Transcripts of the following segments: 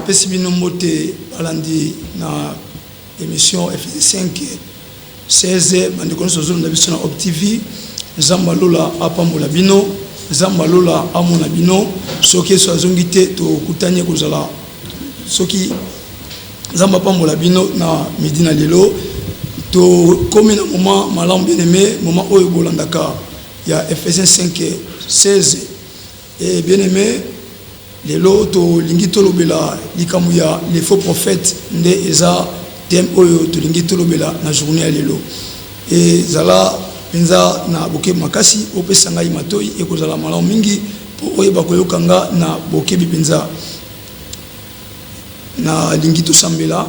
Pesi bino mbote balandi na émission F5 16 bande kono sozolo na biso na Op TV Nzamba lola apambola bino Nzamba lola amona bino soki so azongi te to kutanye kozala soki Nzamba pambola bino na midi na lelo to komi na moment malamu bien aimé moment oyo bolandaka ya Ephésiens 5:16 et bien aimé lelo to lingi to lobela likamu ya les faux prophètes nde eza thème oyo to lingi to lobela na journée ya lelo et zala penza na boke makasi opesa ngai matoi ekozala malamu mingi po oyeba koyokanga na boke bipenza na lingi to sambela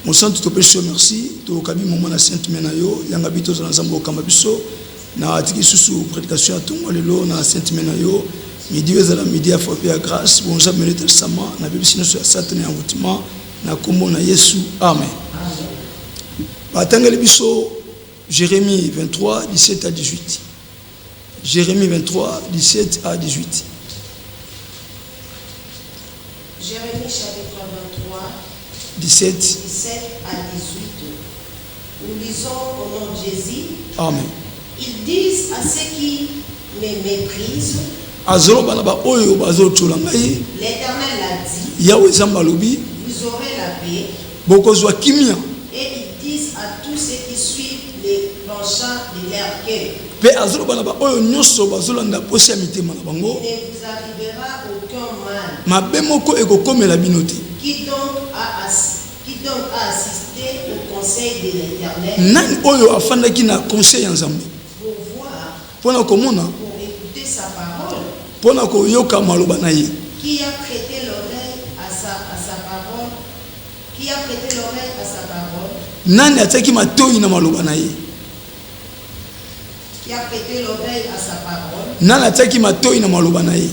mon santo to pèse merci to kabi moment na sainte mena yo yanga bito za nzambo kamba biso na tiki susu prédication ya tongo lelo na sainte mena yo midi ezala midi ya frappé à grâce bonza menete sama na bibisi noso ya satane ya mutima na kombo na Yesu amen. Batangeli biso Jérémie 23 17 à 18. Jérémie 23 17 à 18. Jérémie chapitre 23 17 à 18. Nous lisons au nom de Jésus. Amen. Ils disent à ceux qui me méprisent, Azolo banaba oyo bazolo tsolangai. L'Éternel l'a dit. Yahweh zambalobi. Vous aurez la paix. Bokozwa kimia. Et ils disent à tous ceux qui suivent les penchants de leur cœur. Pe azolo banaba oyo nyoso bazolanda posi ya mitema na bango. Il ne vous arrivera aucun mal. Mabe moko ekokomela bino te. Qui donc a assisté au conseil de l'Éternel. Nani oyo afandaki na conseil ya Nzambe. Pour voir. Pona komona. Pour écouter sa parole. Pona koyoka maloba na ye. Qui a prêté l'oreille à sa parole? Qui a prêté l'oreille à sa parole? Nani ataki matoi na maloba na ye. Qui a prêté l'oreille à sa parole? Nani ataki matoi na maloba na ye.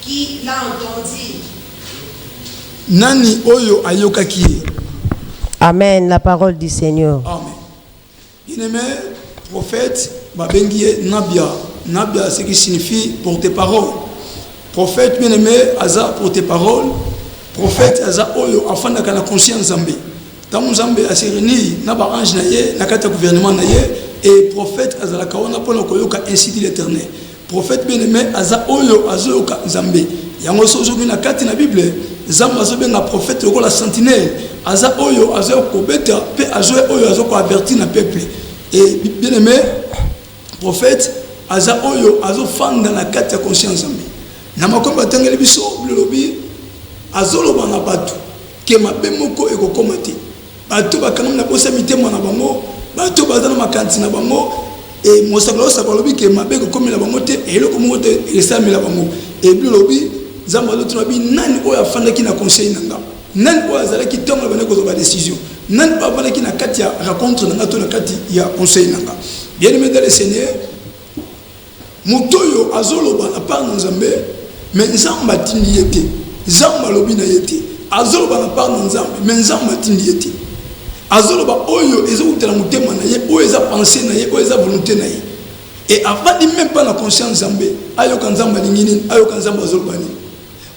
Qui l'a entendu? Nani oyo ayokaki ye. Amen, la parole du Seigneur. Amen. Bien-aimé prophète babengi Nabia. Nabia, ce qui signifie porte-parole. Prophète bien-aimé, Aza porte-parole. Prophète Aza Oyo, afin de la conscience Zambé. Tamu Zambé a séréni, Naba ange naye, Nakata gouvernement naye, et prophète Aza la Kawana pour le Koyoka, ainsi dit l'Éternel. Prophète bien-aimé, Aza Oyo, Azoyoka Zambé. Yango sozobi na kati na Bible, Zamba zobe na prophète la sentinelle. Aza Oyo, Azoyoko beta, pe Azoy Oyo, Azoko averti na peuple. Et bien-aimé, prophète, Aza Oyo, Azo fan dans la carte de conscience. Namakomba tangeli biso, lobi, Azoloba na batu, ke mabe moko eko komate. Batu bakanam na posa mitema na bango, batu bazana makanti na bango, et mosakalo sakalobi ke mabe eko komela bango te, et eloko moko te esami la bango. Et lobi, Zamba lotu nabi nani oyo afandaki na conseil nanga. Nani oyo azalaki tonga bana ko ba décision. Nani ba afandaki na kati ya rencontre nanga to na kati ya conseil nanga. Bien-aimé dans le Seigneur, Mutoyo azoloba na part na Nzambe, mais Nzamba tindi yete. Nzamba lobi na yete. Azoloba na part na Nzambe, mais Nzamba tindi yete. Azoloba oyo ezokutela mutema na ye, oyo eza pensée na ye, oyo eza volonté na ye. Et avant de même pas la conscience Nzambe, ayoka Nzamba lingini, ayoka Nzamba azoloba ni.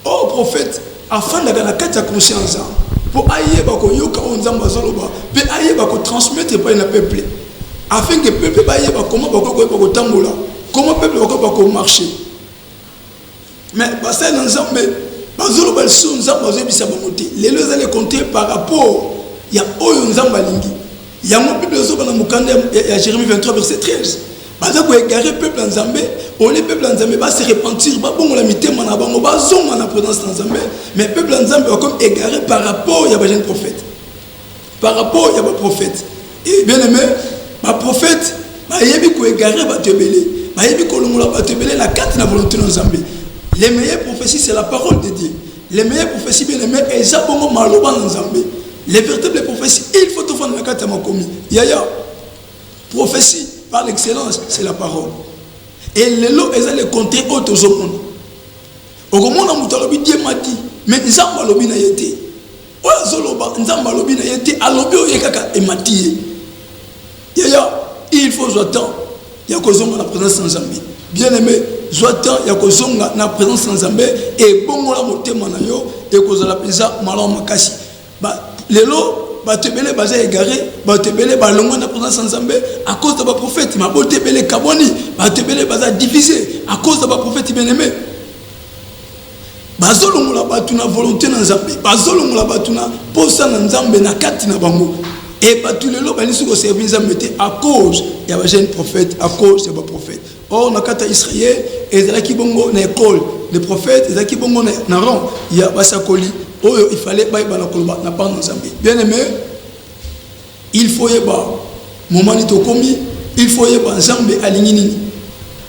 Oh prophète, afin de la carte de conscience, pour aïe bako yoka on Nzamba azoloba, pe aïe bako transmettre par le peuple. Afin que le peuple aïe bako comment tambola. Comment le peuple va marcher? Mais parce que Nzambe, bazolo balso Nzamba zo bisa bamote. Les lois allaient compter par rapport ya oyo Nzamba lingi. Il y a mon Bible à Jérémie 23, verset 13. Baza ko égarer peuple en Zambé, ou les peuples en Zambé va se repentir, va bon la mité mana bango ba zonga na présence en Zambé, mais peuple en Zambé va comme égaré par rapport il y a jeune prophète. Par rapport il y a prophète. Et bien aimé, ma prophète, ba yebi ko égaré ba tebelé, ba yebi ko longola ba tebelé la carte na volonté en Zambé. Les meilleures prophéties c'est la parole de Dieu. Les meilleures prophéties bien aimé et ça bongo maloba en Zambé. Les véritables prophéties, il faut tout faire dans la carte ma commis. Yaya prophétie par l'excellence, c'est la parole. Et les lots, ils ont les contrées autres au monde. Au moment où Dieu m'a dit, mais Nzamba lobi na yete. Oya zoloba, Nzamba lobi na yete, alobi oyekaka emati. Yaya, il faut joatant, ya kozonga na présence en Zambie. Bien aimé, joatant, ya kozonga na présence en Zambie, et bongola motema na yo, et kozala pesa malon makasi. Les lots, batebele baza égaré, batebele balongo na présence en Zambé à cause de ba prophète, ma batebele kaboni, batebele baza divisé à cause de ba prophète bien-aimé. Bazolongo la batuna volonté na Zambé, bazolongo la batuna posa na Nzambe na kati na bango. Et batulelo balisu ko servir Nzambe à cause il y a ba jeune prophète, à cause de ba prophète. Or na kata Israël, ezalaki bongo na école, les prophètes ezalaki bongo na rang, il y a basakoli. Il fallait pas na part dans Zambie. Bien aimé, il faut y avoir moment nito komi, il faut y avoir Zambie alinini.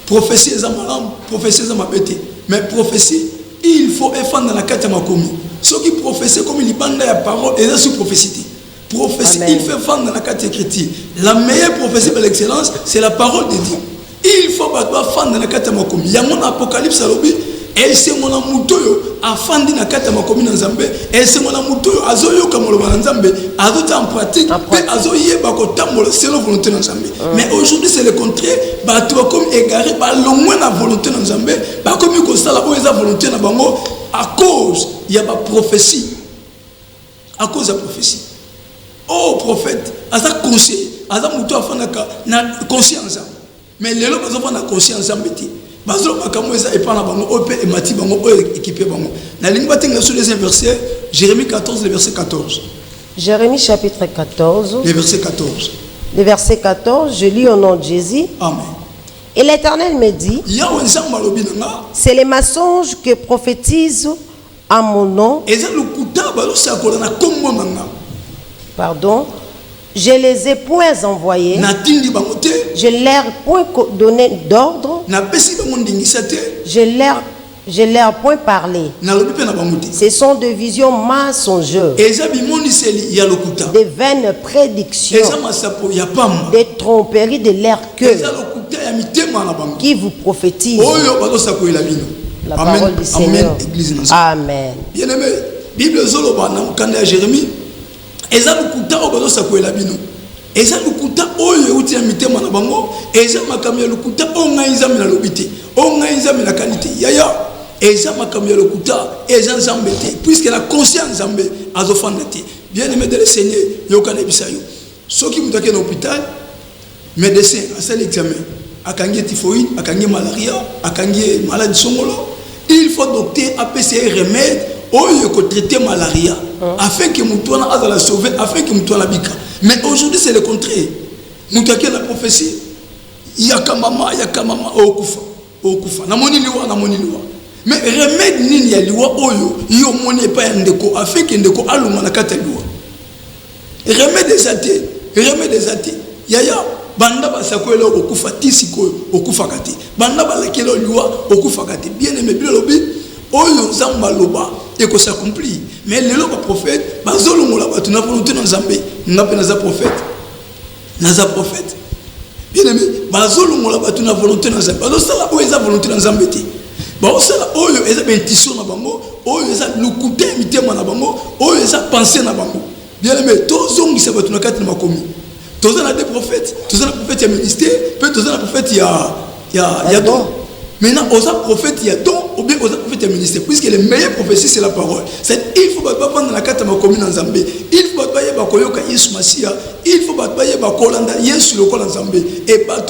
Prophétie est malam, prophétie est mabete. Mais prophétie, il faut faire dans la carte makomi. Ceux qui prophétient comme il bande la parole et la prophétie. Prophétie, il fait faire dans la carte écrite. La meilleure prophétie par l'excellence, c'est la parole de Dieu. Il faut pas faire dans la carte makomi. Il y a mon apocalypse à l'objet. Et c'est mon amutoyo afandi na kata makomi na Nzambe et c'est mon amutoyo azoyo kamolo na Nzambe azota en pratique et azoye bako tamolo selon volonté na Nzambe. Mais aujourd'hui c'est le contraire, ba to comme égaré ba longwe na volonté na Nzambe ba comme ko sala bo eza volonté na bango à cause il y a ba prophétie. À cause de la prophétie. Oh prophète, aza conseil, aza muto afanda na conscience. Mais les gens bazofanda na conscience Nzambe ti. Jérémie 14, le verset 14. Jérémie chapitre 14. Le verset 14. Le verset 14, je lis au nom de Jésus. Amen. Et l'Éternel me dit, c'est les mensonges que prophétisent à mon nom. Pardon. Je les ai point envoyés. Je leur point donné d'ordre. Je leur point parlé. Ce sont des visions mensongères, des vaines prédictions, des tromperies de leur cœur qui vous prophétisent. La parole du Seigneur. Amen. Bien-aimé, Bible Zoloba na Jérémie. Eza lukuta obazo sakwela bino. Eza lukuta oyo uti ya mitema na bango, eza makamyo ya lukuta onga nzambe na lobité. Onga nzambe na qualité. Yaya, eza makamyo ya lukuta, eza nzambe te, puisque la conscience nzambe azofanda te. Bien-aimé de le Seigneur, yokana bisayo. Soki mutake na hôpital, médecin asali examen, akangi typhoïde, akangi malaria, akangi maladie songolo, il faut docteur appeler remède oyo ko traiter malaria afin que mutwana azala sauver, afin que mutwana bika. Mais aujourd'hui c'est le contraire. Mutaki la prophétie yakamama okufa namoni liwa. Mais remède nini ya liwa oyo yo moni pa ndeko afin que ndeko aluma na kata liwa. Remède des athées. Yaya banda basakwela okufa tisiko okufa kati. Banda balakelo liwa okufa kati. Bien aimé bilobi oyo nzamba loba et que ça accomplit. Mais les lois prophètes, bazolongola batu na volonté na Nzambe, ngape na za prophète. Bien aimé, bazolongola batu na volonté na Nzambe. Bazosala oyo eza volonté na Nzambe te. Bazosala oyo eza bendition na bango, oyo eza lukuté mitema na bango, oyo eza pensée na bango. Bien aimé, tozongisa batu na kati na makomi. Tozana des prophètes, tozana prophète ya ministère, peut tozana prophète ya don. Maintenant, aux prophètes, il y a don, ou bien aux prophètes, il y a ministère. Puisque les meilleures prophéties, c'est la parole. Il faut pas prendre la carte de ma commune en Zambie. Il faut pas koyoka Yesu Masia. Il faut pas kolanda Yesu le kol en Zambie. Et pas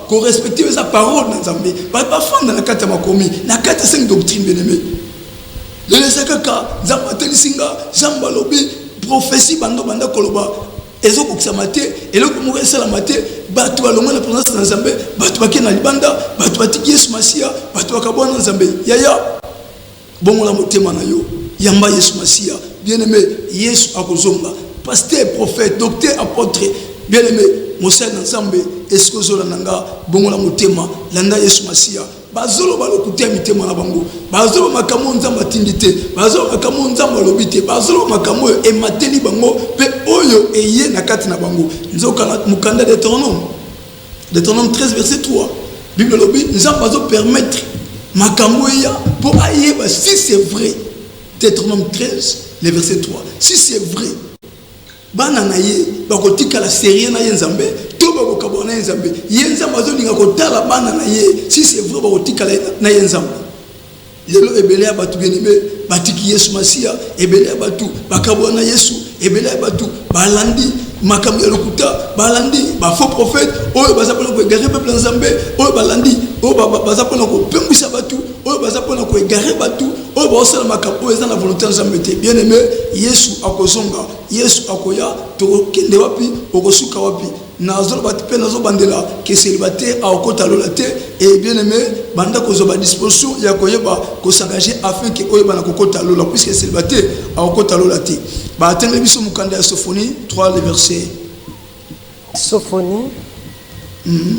respecter sa parole en Zambie. Pas prendre la carte de ma commune. La carte de 5 doctrines, bien aimé. Le Lesakaka, Zamba Telisinga, Zamba Lobi, prophétie, banda koloba. ezo kokisama te eloko moko esalama te bato balongo na présence na Nzambe bato bake na libanda bato batiki Yesu Masiya bato bakabwana Nzambe yaya bongola motema na yo yamba Yesu Masiya bien-aimé Yesu akozonga pasteur prophète docteur apôtre bien-aimé mosala na Nzambe est-ce que zola nanga bongola motema landa Yesu Masiya bazolo balokutia mitema na bango bazolo makambo Nzambe atindite bazolo makambo Nzambe lobite bazolo makambo emateli bango pe oyo eye na kati na bango nzoka na mukanda Deutéronome 13 verset 3 Bible lobi Nzambe bazo permettre makambo ya pour ayeba si c'est vrai. Deutéronome 13 le verset 3 si c'est vrai bana na ye bakotika la série na ye Nzambe to bakokabona Nzambe ye Nzambe azolinga kotala bana na ye si c'est vrai bakotika na ye Nzambe lelo ebele ya batu bien-aimé batiki Yesu Masiya ebele ya batu bakabona Yesu ebele ya batu balandi makambo ya lokuta balandi ba faux prophète oyo bazapona ko égarer peuple Nzambe oyo balandi oyo bazapona ko pembisa batu oyo bazapona ko égarer batu oyo bazosala makambo oyo eza na volonté Nzambe te bien-aimé Yesu akozonga Yesu akoya tokende wapi okosuka wapi nazolo batipe nazo bandela ke célibataire akota lola te et bien-aimé banda kozoba disposition ya koyeba ko s'engager afin que oyeba na kokota lola puisque célibataire akota lola te ba atenge biso mukanda ya Sophonie 3 le verset Sophonie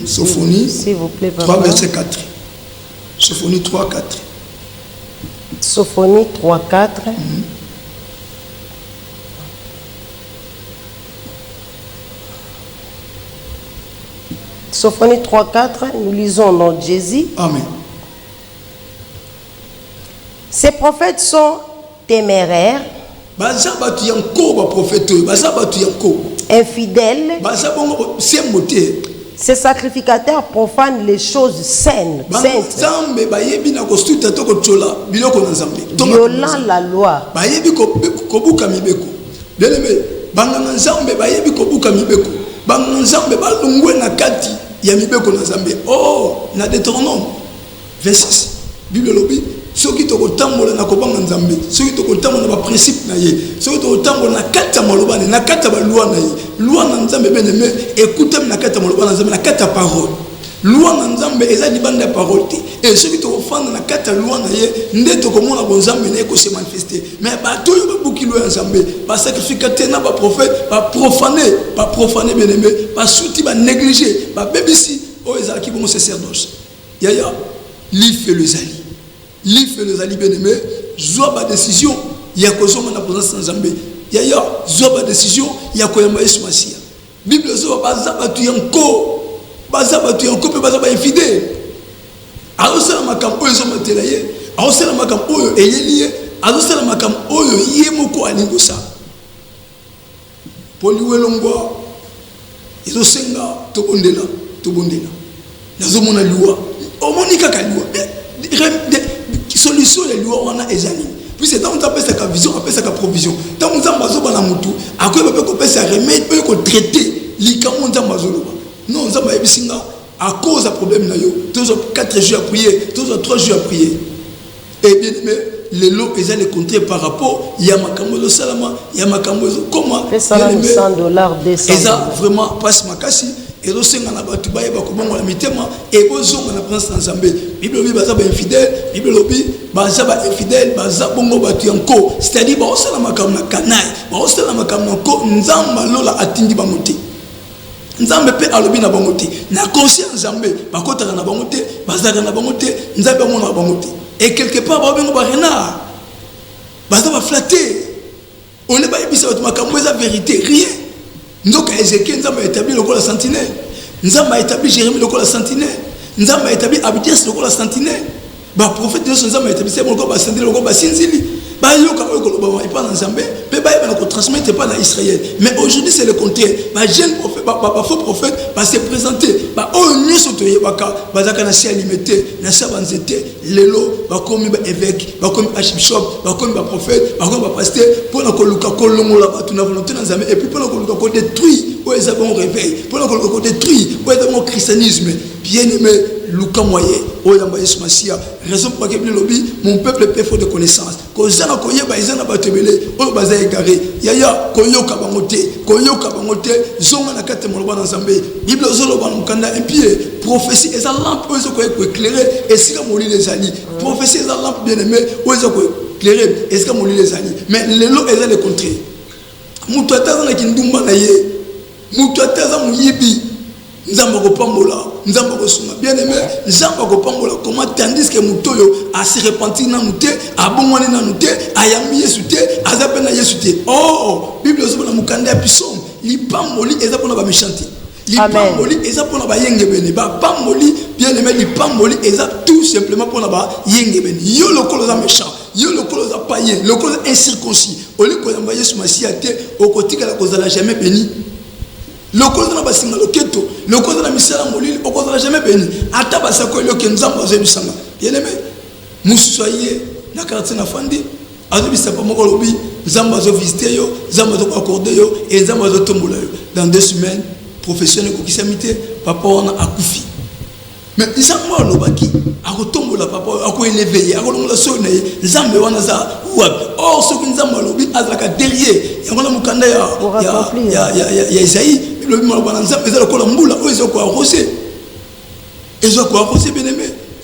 Sophonie s'il vous plaît 3 verset 4 Sophonie 3 4 Sophonie 3 4 Sophonie 3.4, nous lisons au nom de Jésus. Amen. Ces prophètes sont téméraires, infidèles. Ces sacrificateurs profanent les choses saintes, violant la loi. Nzambe balungwe na kati ya mibeko na Nzambe oh na Deutéronome verset 6 Bible lobi soki tokotambola na kobanga Nzambe soki tokotambola na ba principe na ye soki tokotambola na kati ya malobane na kati ya loi na ye loi na Nzambe bien-aimé écoutez na kati ya malobane na Nzambe na kati ya parole loi na Nzambe eza libanda ya parole te et soki tokofanda na kati ya loi na ye nde tokomona bo Nzambe na ko se manifester mais bato yo babuki loi ya Nzambe ba sacrificateur na ba prophète ba profaner bien-aimé ba souti ba négliger ba bebisi o ezalaki bon sacerdoce yaya li fait le zali bien-aimé zwa ba décision ya kozoma na présence na Nzambe yaya zwa ba décision ya koyamba Yesu Masiya Bible zo bazaba tu yanko bazaba tu yanko pe bazaba infidèle alosala makambo oyo ezomatela ye alosala makambo oyo eyeli ye alosala makambo oyo ye moko alingosa poliwelongwa ezosenga tobondela nazomona liwa omoni kaka liwa solution ya liwa wana ezali puis tant on appelle ça vision appelle ça provision tant on zamba zoba na mutu akoyeba pe ko pesa remède pe ko traiter likamo nzamba zoloba non nzamba ebisinga à cause d'un problème na yo tous 4 jours à prier tous 3 jours à prier et bien mais les lots ils allaient compter par rapport il y a makambo de salama il y a makambo comment $100 eza vraiment passe makasi et le senga na batu baye bakobongo la mitema et bozonga na présence na Nzambe Bible lobi baza ba infidèle Bible lobi baza ba infidèle baza bongo batu yanko c'est-à-dire ba osala makambo na kanai ba osala makambo na ko Nzamba lola atindi ba muti Nzambe pe alobi na bango te na conscience Nzambe bakotaka na bango te bazaka na bango te Nzambe amona na bango te et quelque part ba bengo ba renard baza ba flatter on ne ba yebisa ba makambo eza vérité rien nzoka Ézéchiel Nzambe a établi le la sentinelle Nzambe a établi Jérémie le la sentinelle Nzambe a établi Abdias le la sentinelle ba prophète de Nzambe a établi c'est mon ba sentinelle le ba sinzili ba yoka ko lo ba pas dans Nzambe pe ba yeba ko transmettre pas dans Israël mais aujourd'hui c'est le contraire ba jeune prophète ba faux prophète ba se présenter ba o nyoso to yebaka ba zaka na sia limité na sa banzete lelo ba komi ba évêque ba komi archbishop ba komi ba prophète ba komi ba pasteur pour na ko luka ko longola ba tu na volonté na Nzambe et puis pour na ko luka ko détruire o eza bon réveil pour na ko luka ko détruire o eza bon christianisme bien aimé luka moyen oyamba Yesu Masia. Raison pour laquelle lobby mon peuple est faute de connaissance. Kozana koyeba izana batebele oyo baza égaré. Yaya koyoka bangote, zonga na kate moloba na Nzambe. Bible zoloba mukanda et puis prophétie et ça lampe oyo ko éclairer et si moli les ali. Prophétie et ça lampe bien-aimé oyo ko éclairer et si moli les ali. Mais lelo est le contraire. Mutu ataza na kindumba na ye. Mutu ataza muyibi. Nzamba ko pambola, nzamba ko sunga. Bien-aimé, nzamba ko pambola comment tandis que mutoyo a se repentir na nuté, a bomwane na nuté, a yami Yesu te, a zape na Yesu te. Oh, Bible zo na mukanda pisom, li pamboli eza pona ba méchanté. Li pamboli eza pona ba yengebene, ba pamboli bien-aimé li pamboli eza tout simplement pona ba yengebene. Yo lokolo za méchant, yo lokolo za païen, lokolo incirconcis. Oli ko yamba Yesu Masia te, okotika la kozala jamais béni. Le cause de la basinga loketo, le cause de la misère molili, au cause de la jamais béni. Ata basako yo kenzamba zo bisanga. Bien aimé, musoye na quartier na fandi, azo bisapa moko lobi, zamba zo visiter yo, zamba zo accorder yo et zamba zo tombola yo. Dans 2 semaines, professionnel ko kisamité, papa wana akufi. Mais ils ont mort lobaki, akotombola papa, ako élevé, akolongola sona ye, nzambe wana za wapi. Or ce que nzamba lobi azaka derrière, yangola mukanda ya Isaïe. Le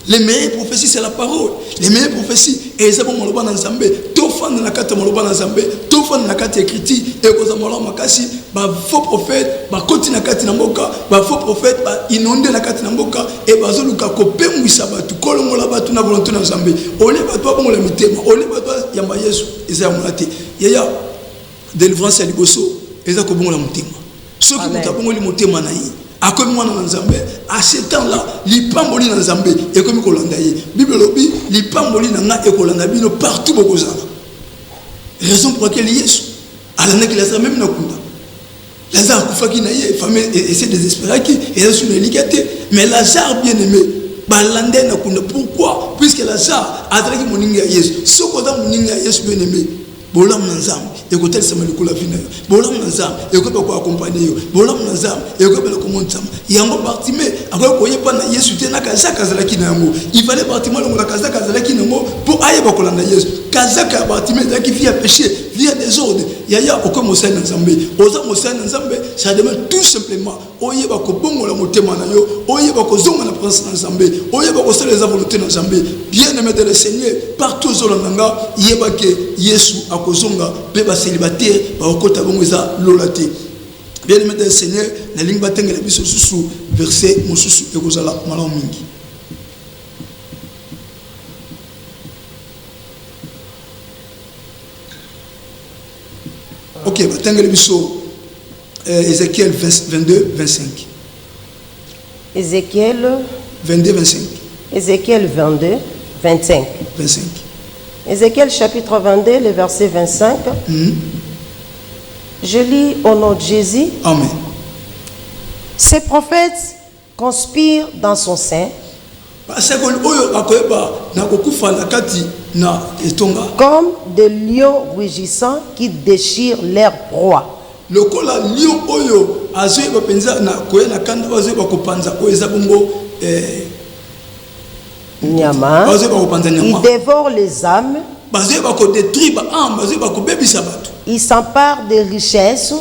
les meilleures prophéties c'est la parole. Les meilleures prophéties et ça bon maloba na Nzambe. To fan na kata maloba na Nzambe. To fan na kata écriture et ko za maloba makasi ba faux prophète ba koti na kata na mboka ba faux prophète ba inonde na kata na mboka et ba zoluka ko pemwisa batu kolongola batu na volonté na Nzambe. Ole batu ba bongola mitema. Ole batu yamba Yesu eza monate. Yaya délivrance ya liboso eza ko bongola mutema. Ce qui nous avons dit motema na yi akomi mwana na Nzambe à ce temps là lipamboli na Nzambe et comme kolanda yi Bible lobi lipamboli na nga ekolanda bino partout bokozala. Raison pour laquelle Yesu alana ki Lazare même na kunda Lazare kufaki na ye famille essaie de désespérer qui et sur les ligaté mais Lazare bien aimé balande na kunda. Pourquoi? Puisque Lazare atraki moninga Yesu soko da moninga Yesu bien aimé bolam na Nzambe écoutez ça me le coula vina bolam na Nzambe écoutez quoi accompagner yo bolam na Nzambe écoutez le comment Nzambe yango Bartimée akoye koyepa na Yesu te na kazaka zalaki na yango il fallait Bartimée longola kazaka zalaki na yango pour ayeba kolanda Yesu kazaka Bartimée zaki via péché via désordre yaya oko mosali na Nzambe oza mosali na Nzambe ça demande tout simplement oyeba ko bongola motema na yo oyeba ko zonga na présence na Nzambe oyeba ko sala les volontés na Nzambe bien aimé de le Seigneur partout zolandanga yeba ke Yesu akozonga pe ba célibataire ba okota bongo eza lolate. Bien aimé de le Seigneur na ligne batengela biso susu verset mosusu ekozala malamu mingi. Ok, batengela biso Ézéchiel 22 25. Ézéchiel 22 25. Ézéchiel 22 25. 25. Ézéchiel chapitre 22, le verset 25. Je lis au nom de Jésus. Amen. Ces prophètes conspirent dans son sein comme des lions rugissants qui déchirent leur proie. Nyama, ils dévorent les âmes. Ils s'emparent des richesses,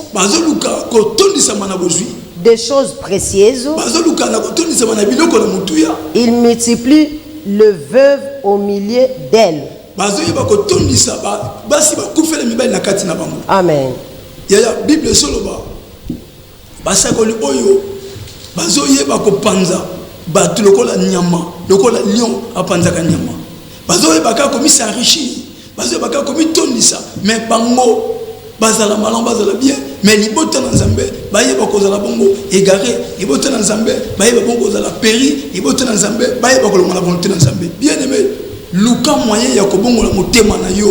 des choses précieuses. Ils multiplient le veuve au milieu d'elles. Amen. Bible soloba basakoli oyo bazoyeba kopanza batu lokola nyama lokola lion apanzaka nyama bazoyeba ka komi s'enrichir bazoyeba ka komi tondisa mais bango bazala malon bazala bien mais libota na Nzambe bayeba kozala bongo égaré libota na Nzambe bayeba bongo kozala péri libota na Nzambe bayeba kolonga la volonté na Nzambe bien aimé luka moyen ya kobongola motema na yo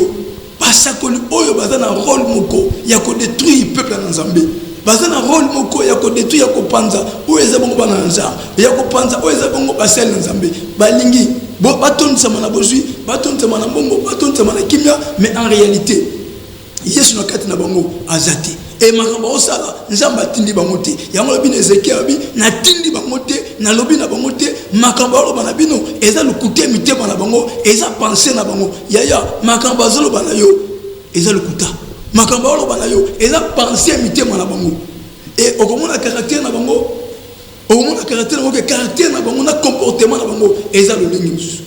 basakoli oyo bazana rôle moko ya ko détruire peuple na Nzambe bazana rôle moko ya ko détruire ya ko panza oyo eza bongo bana Nzambe ya ko panza oyo eza bongo basel na Nzambe balingi bo batonisa mana bozui batonisa mana bongo batonisa mana kimia mais en réalité Yesu na kati na bango azati et makambo osala Nzambe atindi bango te yango lobi na Ezekiel abi na tindi bango te na lobi na bango te makambo alo bana bino eza lukuta mitema na bango eza pensée na bango yaya makambo azolo bana yo eza lukuta makambo alo bana yo eza pensée mitema na bango et okomona caractère na bango okomona caractère na bango caractère na bango na comportement na bango eza lolingi mususu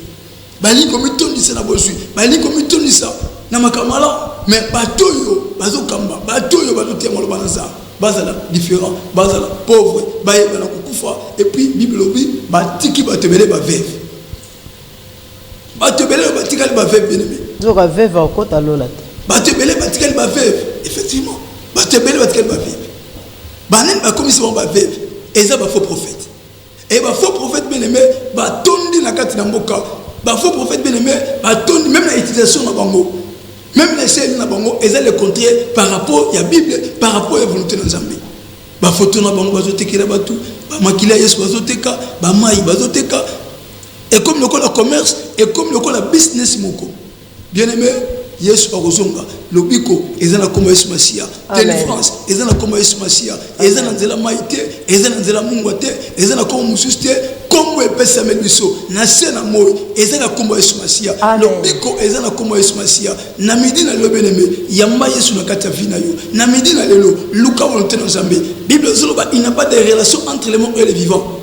bali komitondisa na bosui bali komitondisa na makambo ala mais batoyo bazokamba batoyo bazotia molo bana za bazala différent bazala pauvre baye bana kukufa et puis bible obi batiki batebele ba veuve batebele batikali ba veuve bien aimé zoka veuve okota lola te batebele batikali ba veuve effectivement batebele batikali ba veuve banen ba komisi ba veuve eza ba faux prophète et ba faux prophète bien aimé batondi na kati na mboka ba faux prophète bien aimé batondi même la utilisation na bango même les scènes na bango eza le contraire par rapport à la Bible par rapport à la volonté de Nzambe ba photo na bango bazotekela batu ba makila Yesu bazoteka ba mai bazoteka et comme le commerce et comme le business moko bien aimé Yesu akozonga lobiko eza na kombo Yesu Masia tele France eza na kombo Yesu Masia eza na nzela maite eza na nzela mungu te eza na kombo mususte kombo epesa meliso na sena moyo eza na kombo Yesu Masia lobiko eza na kombo Yesu Masia na midi na lobeneme yamba Yesu na kati ya vina yo na midi na lelo luka volonté na Nzambe Bible zoloba il n'y a pas de relation entre les morts et les vivants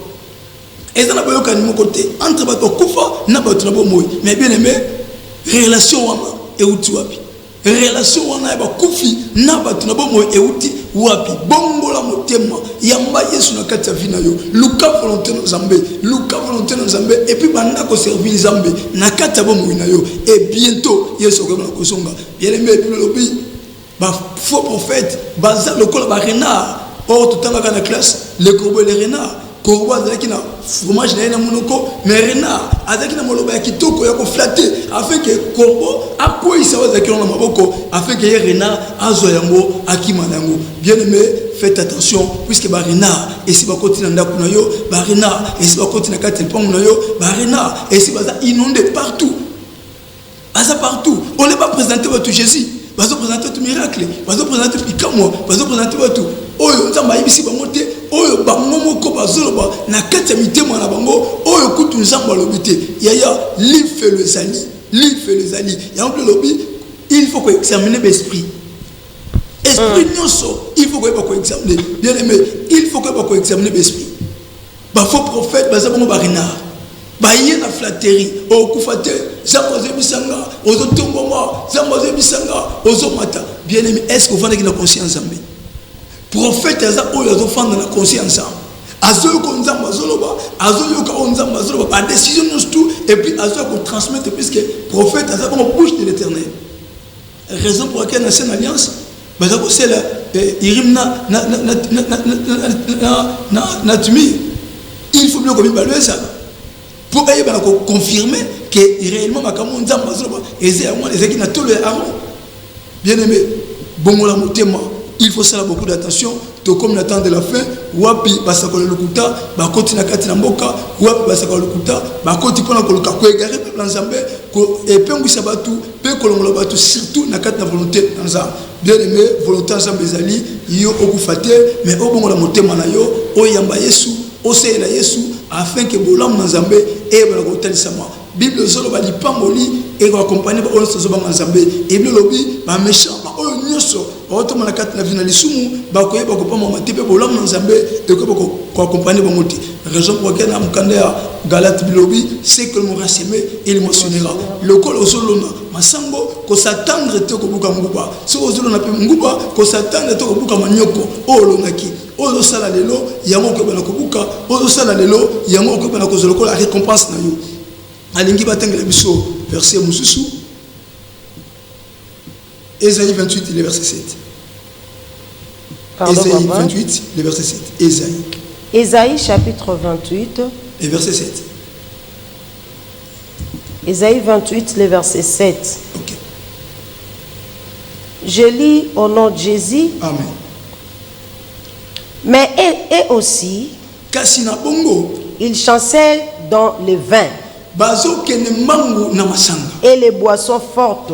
eza na boyoka ni moko te entre bato kufa na bato na bomoyi mais bien aimé relation wana euti wapi relation wana ya bakufi na bato na bomoyi euti wapi bongola motema yamba Yesu na kati ya vina yo luka volonté na Nzambe luka volonté na Nzambe et puis banda ko servir Nzambe na kati ya bomoyi na yo et bientôt Yesu ko na kozonga bien aimé Bible lobi ba faux prophète baza lokola ba renard or tout temps na classe le corbeau et le renard corbeau azaki na fromage na monoko mais renard azaki na moloba ya kitoko ya ko flatter afin que corbeau akoisa azaki na maboko afin que renard azo yango akima nango bien aimé faites attention puisque ba renard et si ba continue ndako na yo ba renard et si ba continue kati pongo na yo ba renard et si baza inondé partout partout on n'est pas présenté votre Jésus bazo présenter tout miracle bazo présenter pikamwa bazo présenter tout oyo nzamba yibisi bango te oyo bango moko bazoloba na kati ya mitema na bango oyo kutu nzamba lobité yaya life le zali yango lobi il faut examiner l'esprit esprit nyoso il faut ko examiner bien aimé il faut ko examiner l'esprit ba faux prophète baza bango ba renard baye na flatterie okufate zamboze bisanga ozotomboma zamboze bisanga ozomata bien aimé est-ce que vous avez la conscience Nzambe prophète aza oyo azofanda na conscience azoyoka Nzambe azoloba azoyoka Nzambe azoloba ba décision tout et puis azoyoka transmettre puisque prophète aza comme bouche de l'Éternel raison pour laquelle dans cette alliance baza ko sela irimna na tumi il faut bien comme baluer ça pour confirmer que réellement makambo Nzambe azoloba eza moi les qui na tolo ya Aaron bien aimé bongola motema il faut ça beaucoup d'attention to comme l'attend de la fin wapi basako le lokuta ba koti na kati na mboka wapi basako le lokuta ba koti pona ko loka ko égarer peuple Nzambe ko epengwisa batu pe ko longola batu surtout na kati na volonté Nzambe bien aimé volonté Nzambe ezali yo okufate mais obongola motema na yo oyamba Yesu osela Yesu afin que bolam Nzambe et ba ko talisama Bible zolo ba lipangoli et ko accompagner ba onso zo ba Nzambe et Bible lobi ba méchant ba oyo nyoso ba otoma na kati na vina lisumu ba ko yeba ko pa mama tepe bolam Nzambe et ko accompagner ba moti raison pour laquelle na mukanda ya Galate bilobi c'est que le mot rassemé il mentionnera le col osolona masango ko s'attendre te ko buka nguba so ozolona pe nguba ko s'attendre te ko buka manyoko olonaki ozo sala lelo yango ko bana ko buka ozo sala lelo yango ko bana ko zolokola récompense na yo alingi batengela biso verset mususu Ésaïe 28 le verset 7 Ésaïe 28 le verset 7 Ésaïe chapitre 28 et verset 7 Ésaïe 28 le verset 7 OK Je lis au nom de Jésus. Amen. Mais et aussi Kasina bongo il chancelle dans le vin et les boissons fortes.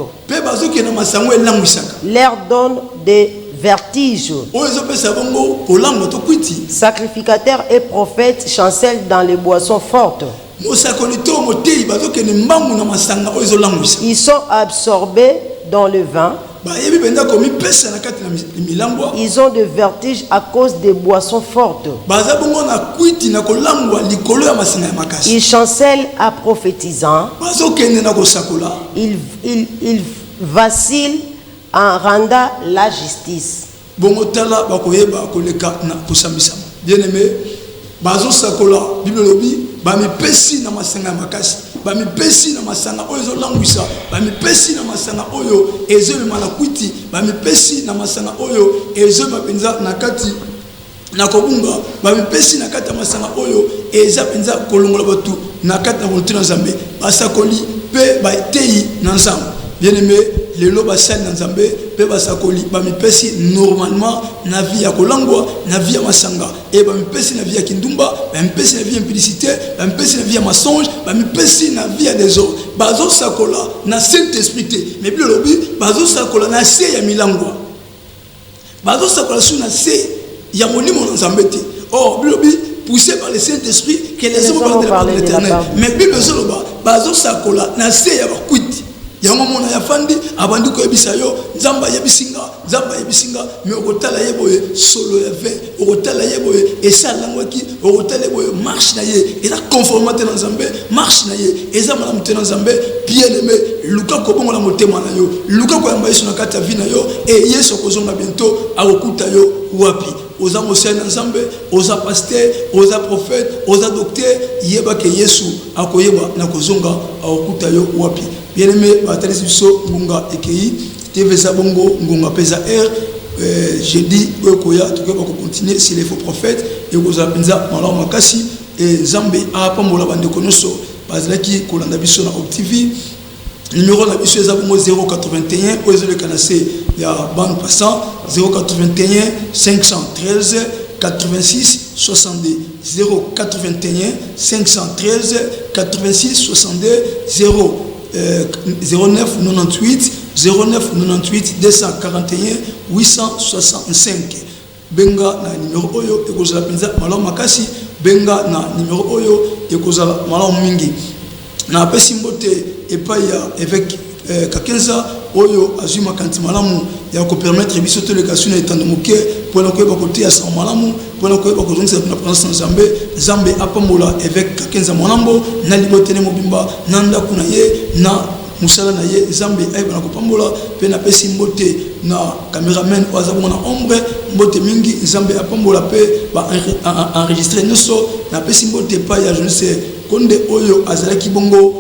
Leur donne des vertige. Sacrificateur et prophète chancellent dans les boissons fortes. Ils sont absorbés dans le vin. Ils ont de vertige à cause des boissons fortes. Ils chancellent à prophétisant. Ils vacillent en rendant la justice. Bien-aimé, bazo sakola Bible lobi ba mi pesi na masanga makasi ba mi pesi na masanga oyo langwisa ba mi pesi na masanga oyo ezo mala kwiti ba mi pesi na masanga oyo ezo mapenza na kati na kobunga ba mi pesi na kati masanga oyo eza penza kolongola batu na kati na volonté na Nzambe basakoli pe ba tei na Nzambe. Bien-aimé, les lobes sali na Nzambe pe basakoli ba mi pesi normalement na vie ya kolangwa na vie ya masanga et ba mi pesi na vie ya kindumba ba mi pesi na vie impudicité ba mi pesi na vie ya mensonge ba mi pesi na vie ya désordre bazo sakola na Saint-Esprit te mais bi lobi bazo sakola na se ya milangwa bazo sakola su na se ya molimo na Nzambe te. Or bi lobi poussé par le Saint-Esprit que les hommes parlent de la parole de l'Éternel mais bi bezo loba bazo sakola na se ya bakwiti yango mona ya fandi abandi ko yebisa yo Nzamba yebisinga mais okotala yeboye solo ya ve okotala yeboye esalangwaki okotala yeboye marche na ye eza conformité na Nzambe marche na ye eza mala mutena Nzambe bien aimé luka ko bongola motema na yo luka ko yamba yesu na kati ya vie na yo et yesu kozonga bientôt akokuta yo wapi oza mosali na Nzambe oza pasteur oza prophète oza docteur yeba ke yesu akoyeba na kozonga akokuta yo wapi. Bien aimé, Batalisi Biso, Ngunga Ekei, TV Zabongo, Ngunga Pesa R, j'ai dit, Okoya, tout cas, on va continuer sur les faux prophètes, et vous avez Penza, Malam Makasi, et Zambe, Apamola Bande Konoso, Bazlaki, Kolanda Biso na Optivi, numéro de la Biso, Zabongo 081, Oezo le Canacé, il y a bande passant, 081 513 86 62 081 513 86 62 0 09 98 241 865 benga na numéro oyo ekozala penza malamu makasi benga na numéro oyo ekozala malamu mingi na pesi mbote epai ya évêque Kakenza oyo azuma kanti malamu ya ko permettre biso to le kasuna etando moke pour ko ba kotia sa malamu pour ko ba ko zonisa na présence Nzambe Nzambe apambola évêque Kakenza monambo na libotene mobimba nanda kuna ye na musala na ye Nzambe ayeba na ko pambola pe na pesi mbote na cameraman ozabu na ombre mbote mingi Nzambe apambola pe ba enregistrer noso na pesi mbote pa ya je ne sais konde oyo azalaki bongo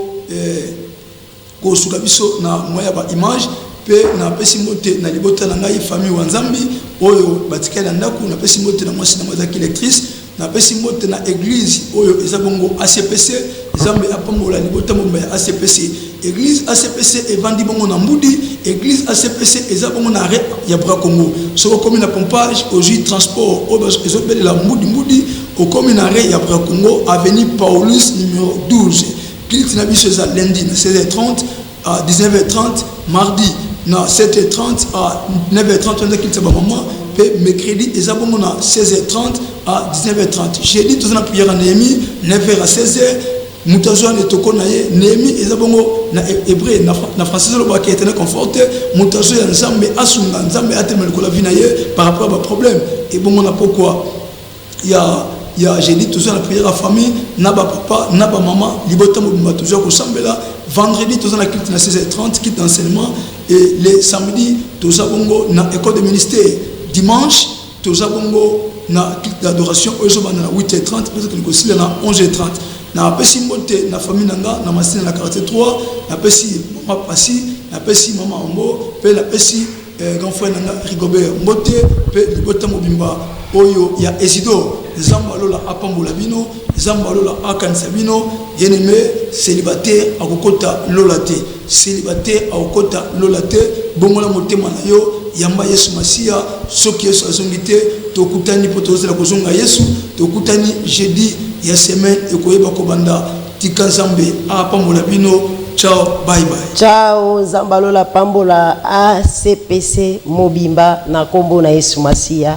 ko suka biso na moya ba image pe na pesi mbote na libota na ngai famille wa Nzambi oyo batikala ndaku na pesi mbote na mwasi na mazaki lectrice na pesi mbote na église oyo ezabongo ACPC Nzambe apambola libota momba ya ACPC église ACPC evandi bongo na mbudi église ACPC ezabongo na arrêt ya bra Congo soko komi na pompage au jus transport oyo ezobele la mbudi au komi na arrêt ya bra Congo avenue Paulus numéro 12 Clique na biso za lundi na 16h30 à 19h30 mardi na 7h30 à 9h30 on a clique ba maman pe mercredi ezabongo na 16h30 à 19h30 jeudi tous na prière à Néhémie 9h à 16h mutazo ne toko na ye Néhémie ezabongo na hébreu na français le ba qui était conforté mutazo ya Nzambe asunga Nzambe atemela ko la vie na ye par rapport à problème et bongo na pourquoi il y a jeudi toujours la prière à famille naba papa naba maman libota mobimba toujours ko sambela vendredi toujours la culte na 16h30 quitte d'enseignement et les samedi toujours bongo na école de ministère dimanche toujours bongo na culte d'adoration ozoba na 8h30 parce que nous aussi na 11h30 na pesi mbote na famille nanga na masina na quartier 3 na pesi mama pasi na pesi mama ombo pe na pesi grand frère nanga Rigobert mbote pe libota mobimba oyo ya Esidor Nzamba lola apambola bino Nzamba lola akanisa bino bien-aimé célibataire akokota lola te célibataire akokota lola te bongola motema na yo yamba Yesu Masia soki Yesu azongi te tokutani po tozela kozonga Yesu tokutani jeudi ya semaine ekoyeba kobanda tika Nzambe apambola bino. Ciao, bye bye. Ciao, Zambalola Pambola ACPC Mobimba na kombo na Yesu Masia.